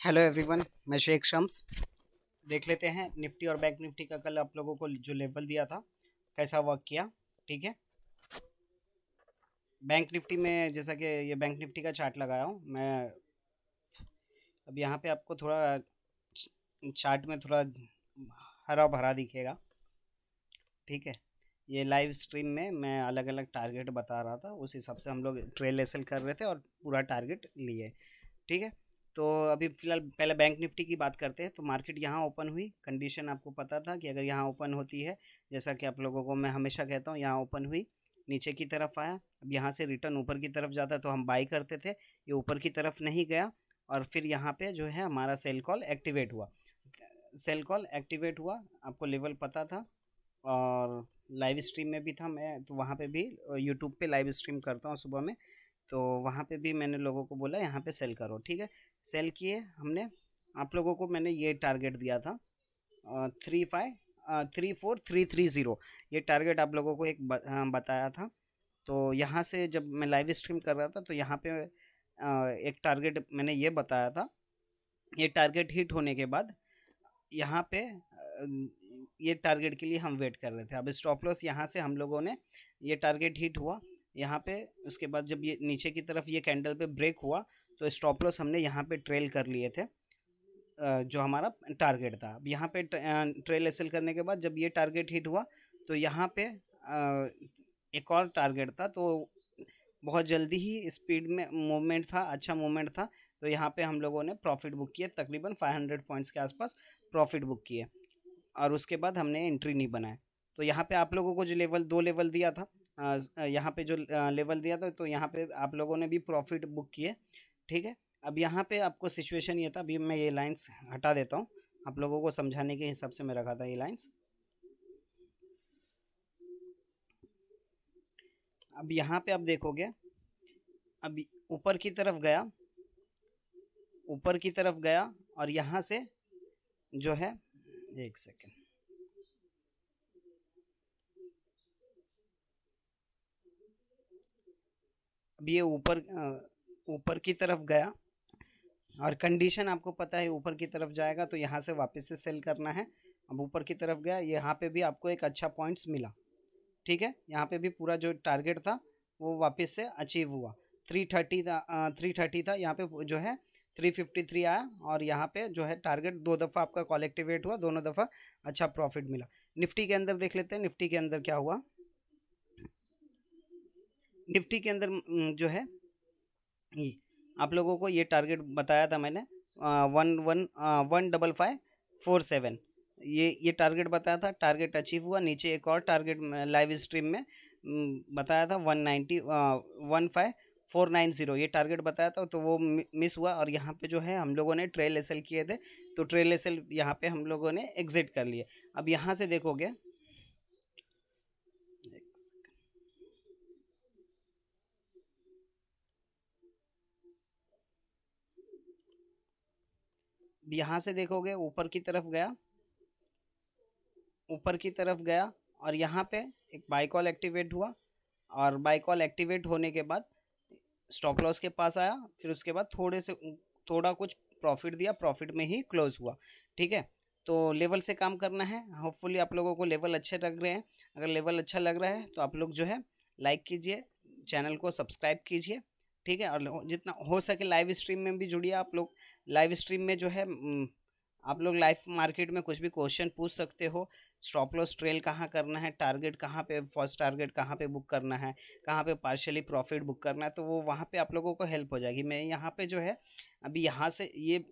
Hello everyone, मैं शेख शम्स। देख लेते हैं निफ्टी और बैंक निफ्टी का कल आप लोगों को जो लेवल दिया था कैसा वर्क किया। ठीक है। बैंक निफ्टी में जैसा कि ये बैंक निफ्टी का चार्ट लगाया हूँ मैं। अब यहाँ पे आपको थोड़ा चार्ट में थोड़ा हरा भरा दिखेगा। ठीक है। ये लाइव स्ट्रीम में मैं अलग अलग टारगेट बता रहा था, उस हिसाब से हम लोग ट्रेल एसएल कर रहे थे और पूरा टारगेट लिए। ठीक है। तो अभी फ़िलहाल पहले बैंक निफ्टी की बात करते हैं। तो मार्केट यहाँ ओपन हुई, कंडीशन आपको पता था कि अगर यहाँ ओपन होती है, जैसा कि आप लोगों को मैं हमेशा कहता हूँ, यहाँ ओपन हुई, नीचे की तरफ आया, अब यहाँ से रिटर्न ऊपर की तरफ जाता तो हम बाई करते थे। ये ऊपर की तरफ नहीं गया और फिर यहाँ पे जो है हमारा सेल कॉल एक्टिवेट हुआ। सेल कॉल एक्टिवेट हुआ, आपको लेवल पता था। और लाइव स्ट्रीम में भी था मैं, तो वहाँ पे भी यूट्यूब पे लाइव स्ट्रीम करता हूँ सुबह में। तो वहाँ पे भी मैंने लोगों को बोला यहाँ पे सेल करो। ठीक है। सेल किए हमने। आप लोगों को मैंने ये टारगेट दिया था 35330। ये टारगेट आप लोगों को एक बताया था। तो यहाँ से जब मैं लाइव स्ट्रीम कर रहा था तो यहाँ पे एक टारगेट मैंने ये बताया था। ये टारगेट हिट होने के बाद यहाँ पे ये टारगेट के लिए हम वेट कर रहे थे। अब स्टॉप लॉस यहाँ से हम लोगों ने, ये टारगेट हिट हुआ यहाँ पे, उसके बाद जब ये नीचे की तरफ ये कैंडल पे ब्रेक हुआ तो स्टॉप लॉस हमने यहाँ पे ट्रेल कर लिए थे। जो हमारा टारगेट था, अब यहाँ पे ट्रेल एसएल करने के बाद जब ये टारगेट हिट हुआ तो यहाँ पे एक और टारगेट था। तो बहुत जल्दी ही स्पीड में मूवमेंट था, अच्छा मूवमेंट था। तो यहाँ पे हम लोगों ने प्रॉफिट बुक किया, तकरीबन 500 पॉइंट्स के आसपास प्रॉफिट बुक किए। और उसके बाद हमने एंट्री नहीं बनाया। तो यहाँ पे आप लोगों को जो लेवल, दो लेवल दिया था, यहाँ पे जो लेवल दिया था, तो यहाँ पे आप लोगों ने भी प्रॉफिट बुक किए। ठीक है। अब यहाँ पे आपको सिचुएशन ये था, अभी मैं ये लाइंस हटा देता हूँ, आप लोगों को समझाने के हिसाब से मैं रखा था ये लाइंस। अब यहाँ पे आप देखोगे, अब ऊपर की तरफ गया, ऊपर की तरफ गया और यहाँ से जो है, एक सेकेंड, अब ये ऊपर की तरफ गया और कंडीशन आपको पता है, ऊपर की तरफ जाएगा तो यहाँ से वापस से सेल करना है। अब ऊपर की तरफ गया, यहाँ पे भी आपको एक अच्छा पॉइंट्स मिला। ठीक है। यहाँ पे भी पूरा जो टारगेट था वो वापस से अचीव हुआ। 330 था, 330 था, यहाँ पे जो है 353 आया। और यहाँ पे जो है टारगेट दो दफ़ा आपका कॉल एक्टिवेट हुआ, दोनों दफ़ा अच्छा प्रॉफिट मिला। निफ्टी के अंदर देख लेते हैं, निफ्टी के अंदर क्या हुआ। निफ्टी के अंदर जो है ये आप लोगों को ये टारगेट बताया था मैंने, 11547। ये टारगेट बताया था, टारगेट अचीव हुआ। नीचे एक और टारगेट लाइव स्ट्रीम में बताया था, 1515490, ये टारगेट बताया था, तो वो मिस हुआ। और यहाँ पे जो है हम लोगों ने ट्रेल एसएल किए थे, तो ट्रेल एसएल यहाँ पे हम लोगों ने एग्जिट कर लिए। अब यहाँ से देखोगे, यहाँ से देखोगे ऊपर की तरफ गया, ऊपर की तरफ गया और यहाँ पे एक बाई कॉल एक्टिवेट हुआ। और बाई कॉल एक्टिवेट होने के बाद स्टॉप लॉस के पास आया, फिर उसके बाद थोड़ा कुछ प्रॉफिट दिया, प्रॉफिट में ही क्लोज हुआ। ठीक है। तो लेवल से काम करना है, होपफुली आप लोगों को लेवल अच्छे लग रहे हैं। अगर लेवल अच्छा लग रहा है तो आप लोग जो है लाइक कीजिए, चैनल को सब्सक्राइब कीजिए। ठीक है। और जितना हो सके लाइव स्ट्रीम में भी जुड़िए आप लोग। लाइव स्ट्रीम में जो है आप लोग लाइव मार्केट में कुछ भी क्वेश्चन पूछ सकते हो। स्टॉप लॉस ट्रेल कहाँ करना है, टारगेट कहाँ पे, फर्स्ट टारगेट कहाँ पे बुक करना है, कहाँ पे पार्शियली प्रॉफिट बुक करना है, तो वो वहाँ पे आप लोगों को हेल्प हो जाएगी। मैं यहाँ पे जो है अभी यहाँ से ये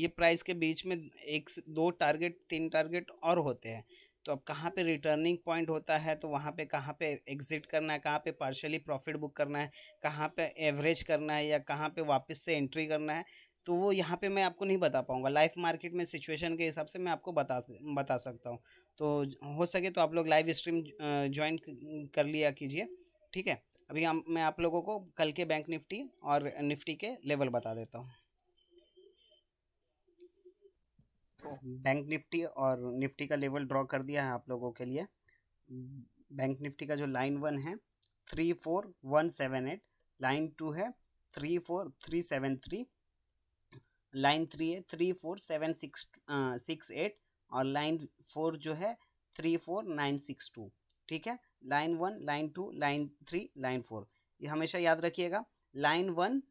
प्राइस के बीच में एक से दो टारगेट, तीन टारगेट और होते हैं। तो अब कहाँ पे रिटर्निंग पॉइंट होता है, तो वहाँ पे कहाँ पे एग्जिट करना है, कहाँ पे पार्शियली प्रॉफिट बुक करना है, कहाँ पे एवरेज करना है, या कहाँ पे वापस से एंट्री करना है, तो वो यहाँ पे मैं आपको नहीं बता पाऊंगा। लाइव मार्केट में सिचुएशन के हिसाब से मैं आपको बता सकता हूँ। तो हो सके तो आप लोग लाइव स्ट्रीम ज्वाइन कर लिया कीजिए। ठीक है। अभी मैं आप लोगों को कल के बैंक निफ्टी और निफ्टी के लेवल बता देता हूँ। तो बैंक निफ्टी और निफ्टी का लेवल ड्रॉ कर दिया है आप लोगों के लिए। बैंक निफ्टी का जो लाइन वन है 34178, लाइन टू है 34373, लाइन 3 है 34768 और लाइन 4 जो है 34962। ठीक है, लाइन 1, लाइन 2, लाइन 3, लाइन 4, ये हमेशा याद रखिएगा। लाइन 1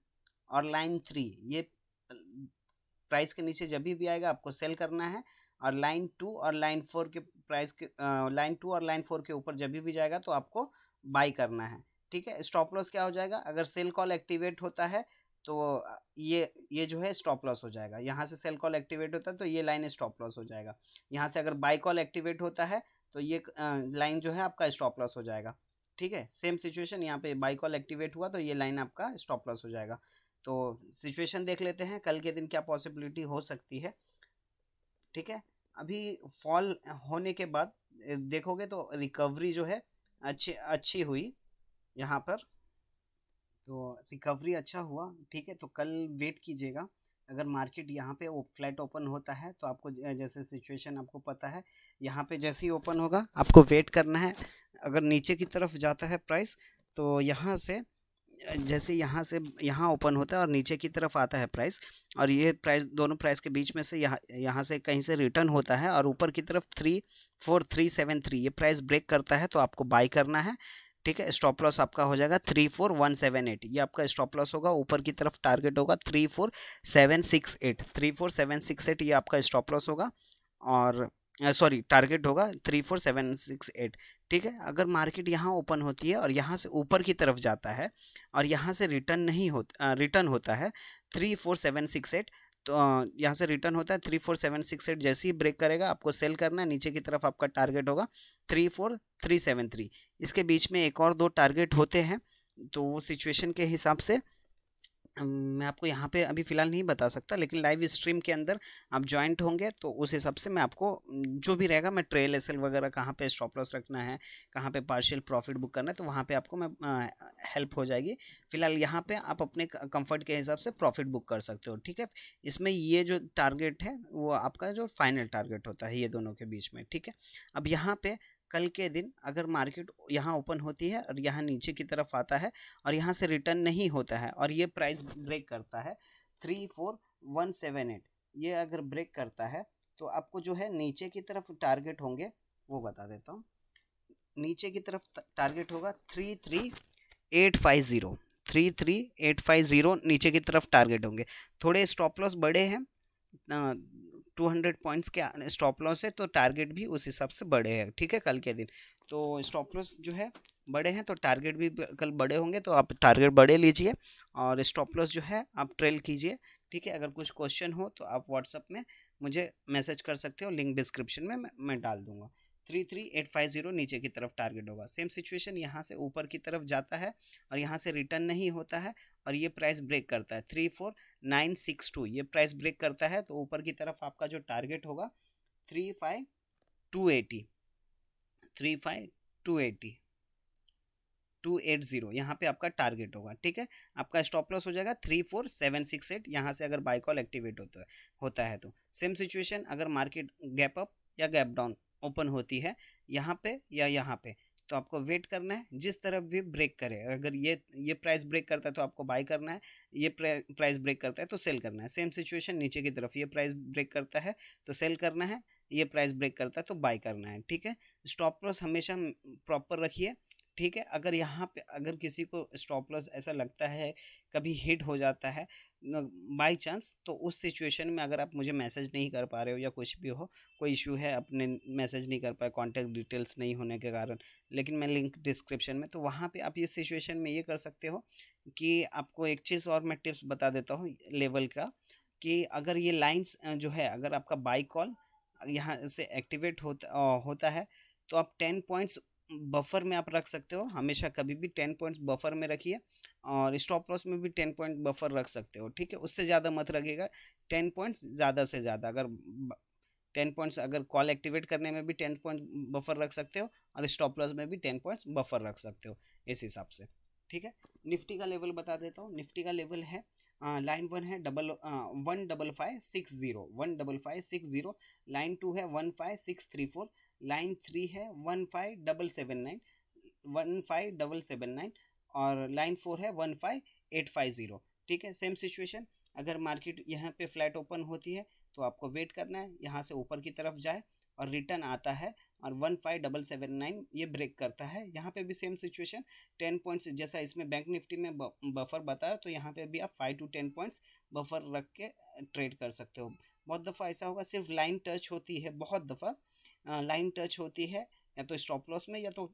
और लाइन 3 ये प्राइस के नीचे जब भी आएगा आपको सेल करना है, और लाइन 2 और लाइन 4 के प्राइस के लाइन 2 और लाइन 4 के ऊपर जब भी जाएगा तो आपको बाई करना है। ठीक है, स्टॉप लॉस क्या हो जाएगा, अगर सेल कॉल एक्टिवेट होता है तो ये जो है स्टॉप लॉस हो जाएगा। यहाँ से सेल कॉल एक्टिवेट होता है तो ये लाइन स्टॉप लॉस हो जाएगा। यहाँ से अगर बाई कॉल एक्टिवेट होता है तो ये लाइन जो है आपका स्टॉप लॉस हो जाएगा। ठीक है, सेम सिचुएशन यहाँ पे बाई कॉल एक्टिवेट हुआ तो ये लाइन आपका स्टॉप लॉस हो जाएगा। तो सिचुएशन देख लेते हैं कल के दिन क्या पॉसिबिलिटी हो सकती है। ठीक है, अभी फॉल होने के बाद देखोगे तो रिकवरी जो है अच्छी अच्छी हुई यहाँ पर, तो रिकवरी अच्छा हुआ। ठीक है, तो कल वेट कीजिएगा। अगर मार्केट यहाँ पे फ्लैट ओपन होता है तो आपको जैसे सिचुएशन आपको पता है, यहाँ पे जैसे ही ओपन होगा आपको वेट करना है। अगर नीचे की तरफ जाता है प्राइस तो यहाँ से जैसे यहाँ से यहाँ ओपन होता है और नीचे की तरफ आता है प्राइस, और ये प्राइस दोनों प्राइस के बीच में से यहाँ से कहीं से रिटर्न होता है और ऊपर की तरफ 34373 ये प्राइस ब्रेक करता है तो आपको बाई करना है। ठीक है, स्टॉप लॉस आपका हो जाएगा 34178, ये आपका स्टॉप लॉस होगा। ऊपर की तरफ टारगेट होगा 34768 ये आपका स्टॉप लॉस होगा, और सॉरी टारगेट होगा 34768। ठीक है, अगर मार्केट यहाँ ओपन होती है और यहाँ से ऊपर की तरफ जाता है और यहाँ से रिटर्न होता है 34768, तो यहाँ से रिटर्न होता है 34768, जैसे ही ब्रेक करेगा आपको सेल करना है। नीचे की तरफ आपका टारगेट होगा 34373। इसके बीच में एक और दो टारगेट होते हैं, तो वो सिचुएशन के हिसाब से मैं आपको यहाँ पे अभी फ़िलहाल नहीं बता सकता, लेकिन लाइव स्ट्रीम के अंदर आप जॉइंट होंगे तो उस हिसाब से मैं आपको जो भी रहेगा, मैं ट्रेल एसएल वगैरह कहाँ पे स्टॉप लॉस रखना है, कहाँ पे पार्शियल प्रॉफिट बुक करना है, तो वहाँ पे आपको मैं हेल्प हो जाएगी। फ़िलहाल यहाँ पे आप अपने कंफर्ट के हिसाब से प्रॉफिट बुक कर सकते हो। ठीक है, इसमें ये जो टारगेट है वो आपका जो फाइनल टारगेट होता है ये दोनों के बीच में। ठीक है, अब यहाँ पे कल के दिन अगर मार्केट यहाँ ओपन होती है और यहाँ नीचे की तरफ आता है और यहाँ से रिटर्न नहीं होता है और ये प्राइस ब्रेक करता है 34178, ये अगर ब्रेक करता है तो आपको जो है नीचे की तरफ टारगेट होंगे, वो बता देता हूँ। नीचे की तरफ टारगेट होगा 33850, 33850 नीचे की तरफ टारगेट होंगे। थोड़े स्टॉप लॉस बड़े हैं, 200 पॉइंट्स के स्टॉप लॉस है तो टारगेट भी उस हिसाब से बड़े हैं। ठीक है, कल के दिन तो स्टॉप लॉस जो है बड़े हैं तो टारगेट भी कल बड़े होंगे, तो आप टारगेट बड़े लीजिए और स्टॉप लॉस जो है आप ट्रेल कीजिए। ठीक है, अगर कुछ क्वेश्चन हो तो आप व्हाट्सअप में मुझे मैसेज कर सकते हो, लिंक डिस्क्रिप्शन में मैं डाल दूंगा। 33850 नीचे की तरफ टारगेट होगा। सेम सिचुएशन यहाँ से ऊपर की तरफ जाता है और यहाँ से रिटर्न नहीं होता है और ये प्राइस ब्रेक करता है 34962, ये प्राइस ब्रेक करता है तो ऊपर की तरफ आपका जो टारगेट होगा 35280, 35280 280 यहाँ पे आपका टारगेट होगा। ठीक है, आपका स्टॉप लॉस हो जाएगा 34768, यहाँ से अगर बाय कॉल एक्टिवेट होता है तो सेम सिचुएशन अगर मार्केट गैप अप या गैप डाउन ओपन होती है यहाँ पे या यहाँ पे, तो आपको वेट करना है। जिस तरफ भी ब्रेक करे, अगर ये प्राइस ब्रेक करता है तो आपको बाय करना है, ये प्राइस ब्रेक करता है तो सेल करना है। सेम सिचुएशन नीचे की तरफ ये प्राइस ब्रेक करता है तो सेल करना है, ये प्राइस ब्रेक करता है तो बाय करना है। ठीक है, स्टॉप लॉस हमेशा प्रॉपर रखिए। ठीक है, अगर यहाँ पे अगर किसी को स्टॉप लॉस ऐसा लगता है कभी हिट हो जाता है बाई चांस, तो उस सिचुएशन में अगर आप मुझे मैसेज नहीं कर पा रहे हो या कुछ भी हो, कोई इशू है, अपने मैसेज नहीं कर पाए कॉन्टैक्ट डिटेल्स नहीं होने के कारण, लेकिन मैं लिंक डिस्क्रिप्शन में, तो वहाँ पे आप इस सिचुएशन में ये कर सकते हो कि आपको एक चीज़ और मैं टिप्स बता देता हूँ लेवल का, कि अगर ये लाइंस जो है अगर आपका बाई कॉल यहाँ से एक्टिवेट होता है तो आप 10 पॉइंट्स बफर में आप रख सकते हो। हमेशा कभी भी 10 पॉइंट्स बफर में रखिए और स्टॉप लॉस में भी 10 पॉइंट बफर रख सकते हो। ठीक है, उससे ज़्यादा मत रखिएगा, 10 पॉइंट्स ज़्यादा से ज़्यादा। अगर 10 पॉइंट्स अगर कॉल एक्टिवेट करने में भी 10 पॉइंट बफर रख सकते हो और स्टॉप लॉस में भी 10 पॉइंट्स बफर रख सकते हो इस हिसाब से। ठीक है, निफ्टी का लेवल बता देता हूँ। निफ्टी का लेवल है लाइन 1 है 15560, 15560, लाइन 2 है 15634, लाइन 3 है 15779, 15779, और लाइन 4 है 15850। ठीक है, सेम सिचुएशन अगर मार्केट यहाँ पे फ्लैट ओपन होती है तो आपको वेट करना है, यहाँ से ऊपर की तरफ जाए और रिटर्न आता है और 15779 ये ब्रेक करता है। यहाँ पे भी सेम सिचुएशन 10 पॉइंट्स, जैसा इसमें बैंक निफ्टी में बफर बताया, तो यहाँ पे भी आप 5 to 10 पॉइंट्स बफर रख के ट्रेड कर सकते हो। बहुत दफ़ा ऐसा होगा सिर्फ लाइन टच होती है, बहुत दफ़ा लाइन टच होती है या तो स्टॉप लॉस में या तो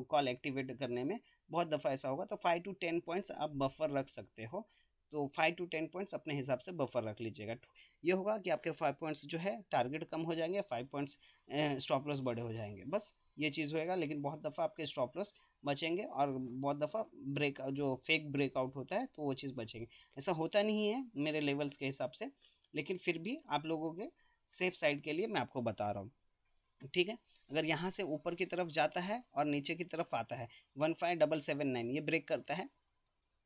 कॉल एक्टिवेट करने में, बहुत दफ़ा ऐसा होगा। तो 5 to 10 पॉइंट्स आप बफर रख सकते हो, तो 5 to 10 पॉइंट्स अपने हिसाब से बफर रख लीजिएगा। ये होगा कि आपके 5 पॉइंट्स जो है टारगेट कम हो जाएंगे, 5 पॉइंट्स स्टॉप लॉस बड़े हो जाएंगे, बस ये चीज़ होएगा। लेकिन बहुत दफ़ा आपके स्टॉप लॉस बचेंगे और बहुत दफ़ा ब्रेक जो फेक ब्रेकआउट होता है तो वो चीज़ बचेंगे। ऐसा होता नहीं है मेरे लेवल्स के हिसाब से, लेकिन फिर भी आप लोगों के सेफ साइड के लिए मैं आपको बता रहा हूँ, ठीक है। अगर यहाँ से ऊपर की तरफ जाता है और नीचे की तरफ आता है 15779 ये ब्रेक करता है,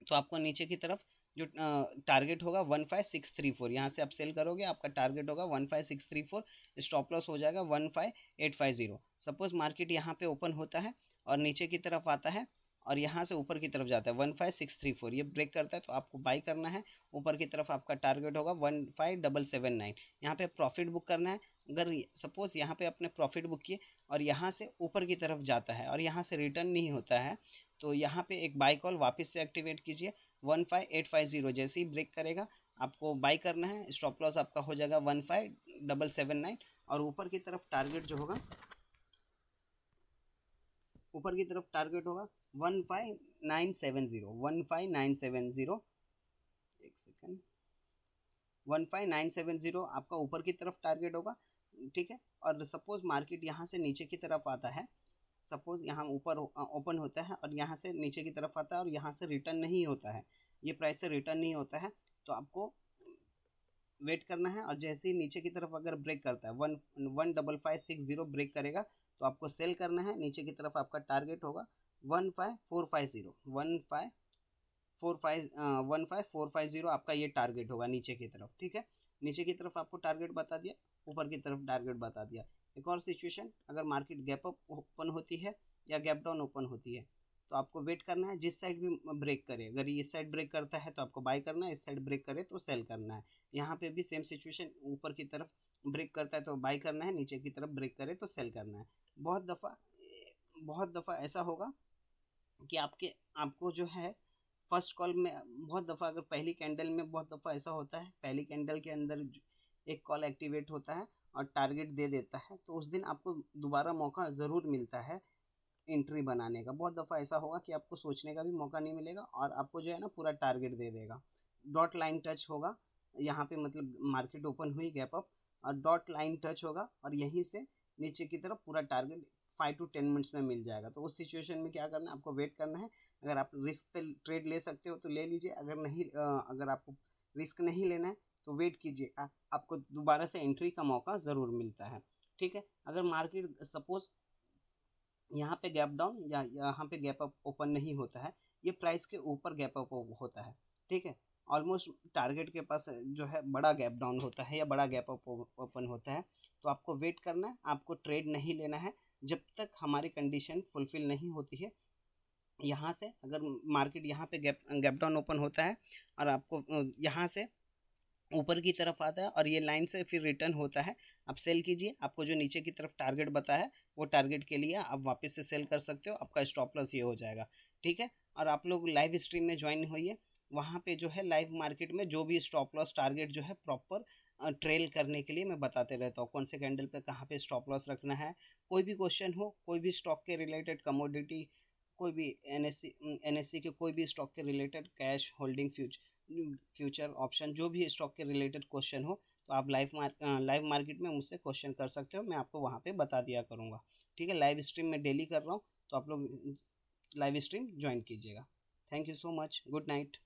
तो आपको नीचे की तरफ जो टारगेट होगा 15634, यहाँ से आप सेल करोगे आपका टारगेट होगा 15634, स्टॉप लॉस हो जाएगा 15850। सपोज मार्केट यहाँ पे ओपन होता है और नीचे की तरफ आता है और यहाँ से ऊपर की तरफ जाता है 15634, ये ब्रेक करता है तो आपको बाई करना है। ऊपर की तरफ आपका टारगेट होगा 15779, यहाँ पे प्रॉफिट बुक करना है। अगर सपोज यहाँ पे अपने प्रॉफिट बुक किए और यहाँ से ऊपर की तरफ जाता है और यहाँ से रिटर्न नहीं होता है, तो यहाँ पे एक बाई कॉल वापस से एक्टिवेट कीजिए 15850, जैसे ही ब्रेक करेगा आपको बाई करना है। स्टॉप लॉस आपका हो जाएगा 15779 और ऊपर की तरफ टारगेट जो होगा, ऊपर की तरफ टारगेट होगा 15970 एक सेकेंड, 15970 आपका ऊपर की तरफ टारगेट होगा, ठीक है। और सपोज मार्केट यहाँ से नीचे की तरफ आता है, सपोज यहाँ ऊपर ओपन होता है और यहाँ से नीचे की तरफ आता है और यहाँ से रिटर्न नहीं होता है, ये प्राइस से रिटर्न नहीं होता है, तो आपको वेट करना है। और जैसे ही नीचे की तरफ अगर ब्रेक करता है 15560 ब्रेक करेगा तो आपको सेल करना है। नीचे की तरफ आपका टारगेट होगा 15450, 15450 आपका ये टारगेट होगा नीचे की तरफ, ठीक है। नीचे की तरफ आपको टारगेट बता दिया, ऊपर की तरफ टारगेट बता दिया। एक और सिचुएशन, अगर मार्केट गैप अप ओपन होती है या गैप डाउन ओपन होती है तो आपको वेट करना है, जिस साइड भी ब्रेक करे, अगर ये साइड ब्रेक करता है तो आपको बाय करना है, इस साइड ब्रेक करे तो सेल करना है। यहाँ पे भी सेम सिचुएशन, ऊपर की तरफ ब्रेक करता है तो बाय करना है, नीचे की तरफ ब्रेक करे तो सेल करना है। बहुत दफ़ा ऐसा होगा कि आपको जो है फर्स्ट कॉल में बहुत दफ़ा, अगर पहली कैंडल में बहुत दफ़ा ऐसा होता है, पहली कैंडल के अंदर एक कॉल एक्टिवेट होता है और टारगेट दे देता है, तो उस दिन आपको दोबारा मौका ज़रूर मिलता है एंट्री बनाने का। बहुत दफ़ा ऐसा होगा कि आपको सोचने का भी मौका नहीं मिलेगा और आपको जो है ना पूरा टारगेट दे देगा। डॉट लाइन टच होगा यहाँ पे, मतलब मार्केट ओपन हुई गैप अप और डॉट लाइन टच होगा और यहीं से नीचे की तरफ पूरा टारगेट 5 to 10 मिनट्स में मिल जाएगा। तो उस सिचुएशन में क्या करना है, आपको वेट करना है। अगर आप रिस्क पे ट्रेड ले सकते हो तो ले लीजिए, अगर नहीं अगर आपको रिस्क नहीं लेना है तो वेट कीजिए, आपको दोबारा से एंट्री का मौका ज़रूर मिलता है, ठीक है। अगर मार्केट सपोज यहाँ पे गैप डाउन या यहाँ पे गैप अप ओपन नहीं होता है, ये प्राइस के ऊपर गैप अप होता है, ठीक है। ऑलमोस्ट टारगेट के पास जो है बड़ा गैप डाउन होता है या बड़ा गैप अप ओपन होता है, तो आपको वेट करना है, आपको ट्रेड नहीं लेना है जब तक हमारी कंडीशन फुलफिल नहीं होती है। यहाँ से अगर मार्केट यहाँ पे गैप गैप डाउन ओपन होता है और आपको यहाँ से ऊपर की तरफ आता है और ये लाइन से फिर रिटर्न होता है, आप सेल कीजिए। आपको जो नीचे की तरफ टारगेट बता है वो टारगेट के लिए आप वापस से सेल कर सकते हो, आपका स्टॉप लॉस ये हो जाएगा, ठीक है। और आप लोग लाइव स्ट्रीम में ज्वाइन होइए, वहाँ पे जो है लाइव मार्केट में जो भी स्टॉप लॉस टारगेट जो है प्रॉपर ट्रेल करने के लिए मैं बताते रहता हूँ, कौन से कैंडल पे कहाँ पे स्टॉप लॉस रखना है। कोई भी क्वेश्चन हो, कोई भी स्टॉक के रिलेटेड, कमोडिटी, कोई भी एनएससी के कोई भी स्टॉक के related, cash holding, future option, जो भी स्टॉक के रिलेटेड क्वेश्चन हो तो आप लाइव मार्केट में मुझसे क्वेश्चन कर सकते हो, मैं आपको वहाँ पे बता दिया करूँगा, ठीक है। लाइव स्ट्रीम में डेली कर रहा हूँ, तो आप लोग लाइव स्ट्रीम ज्वाइन कीजिएगा। Thank you so much, good night.